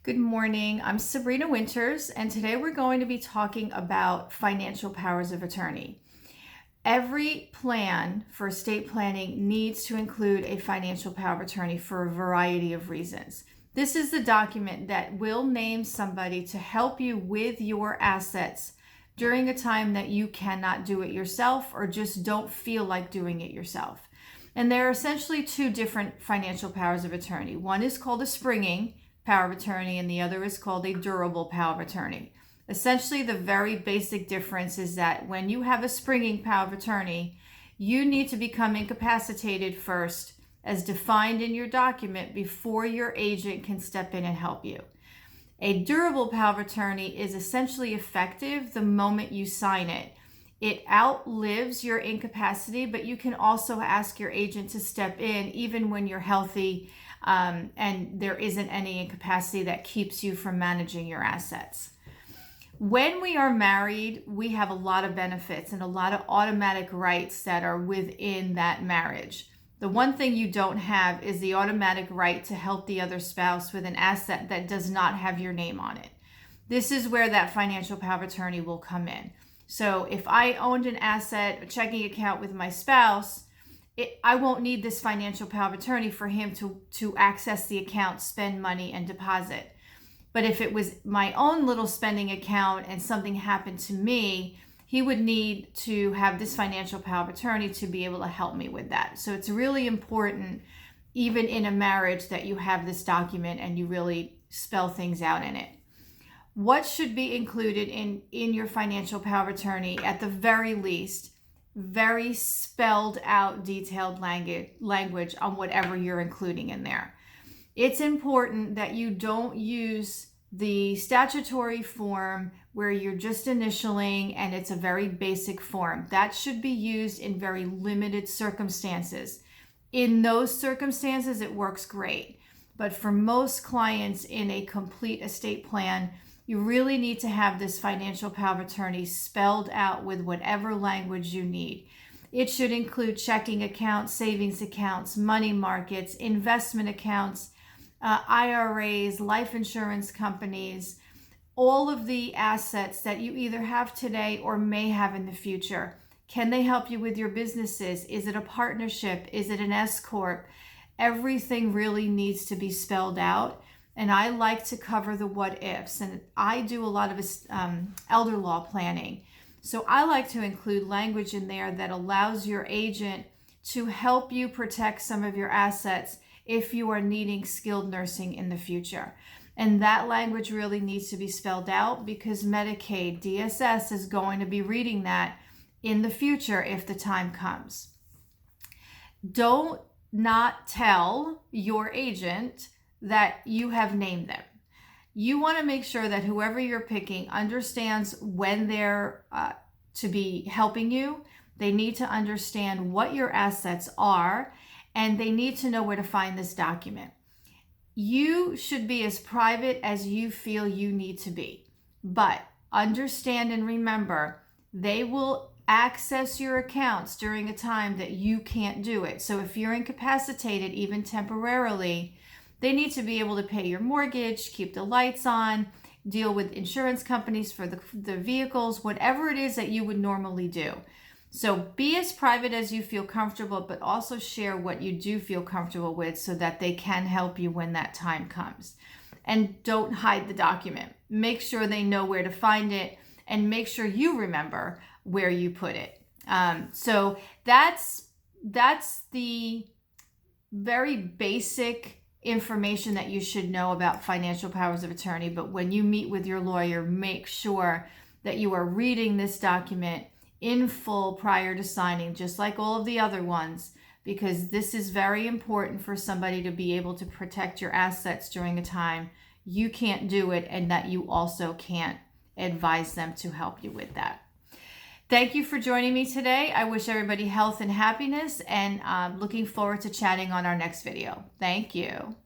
Good morning. I'm Sabrina Winters, and today we're going to be talking about financial powers of attorney. Every plan for estate planning needs to include a financial power of attorney for a variety of reasons. This is the document that will name somebody to help you with your assets during a time that you cannot do it yourself or just don't feel like doing it yourself. And there are essentially two different financial powers of attorney. One is called a springing power of attorney, and the other is called a durable power of attorney. Essentially, the very basic difference is that when you have a springing power of attorney, you need to become incapacitated first, as defined in your document, before your agent can step in and help you. A durable power of attorney is essentially effective the moment you sign it. It outlives your incapacity, but you can also ask your agent to step in even when you're healthy and there isn't any incapacity that keeps you from managing your assets. When we are married, we have a lot of benefits and a lot of automatic rights that are within that marriage. The one thing you don't have is the automatic right to help the other spouse with an asset that does not have your name on it. This is where that financial power of attorney will come in. So if I owned an asset, a checking account with my spouse, I won't need this financial power of attorney for him to access the account, spend money, and deposit. But if it was my own little spending account and something happened to me, he would need to have this financial power of attorney to be able to help me with that. So it's really important, even in a marriage, that you have this document and you really spell things out in it. What should be included in your financial power of attorney? At the very least, very spelled out, detailed language on whatever you're including in there. It's important that you don't use the statutory form where you're just initialing and it's a very basic form. That should be used in very limited circumstances. In those circumstances, it works great. But for most clients in a complete estate plan, you really need to have this financial power of attorney spelled out with whatever language you need. It should include checking accounts, savings accounts, money markets, investment accounts, IRAs, life insurance companies, all of the assets that you either have today or may have in the future. Can they help you with your businesses? Is it a partnership? Is it an S Corp? Everything really needs to be spelled out. And I like to cover the what ifs. And I do a lot of elder law planning. So I like to include language in there that allows your agent to help you protect some of your assets if you are needing skilled nursing in the future. And that language really needs to be spelled out because Medicaid, DSS is going to be reading that in the future if the time comes. Don't not tell your agent that you have named them. You want to make sure that whoever you're picking understands when they're to be helping you. They need to understand what your assets are, and they need to know where to find this document. You should be as private as you feel you need to be, but understand and remember, they will access your accounts during a time that you can't do it. So if you're incapacitated, even temporarily, they need to be able to pay your mortgage, keep the lights on, deal with insurance companies for the vehicles, whatever it is that you would normally do. So be as private as you feel comfortable, but also share what you do feel comfortable with so that they can help you when that time comes. And don't hide the document. Make sure they know where to find it and make sure you remember where you put it. So that's the very basic information that you should know about financial powers of attorney. But when you meet with your lawyer, make sure that you are reading this document in full prior to signing, just like all of the other ones, because this is very important for somebody to be able to protect your assets during a time you can't do it and that you also can't advise them to help you with that. Thank you for joining me today. I wish everybody health and happiness, and looking forward to chatting on our next video. Thank you.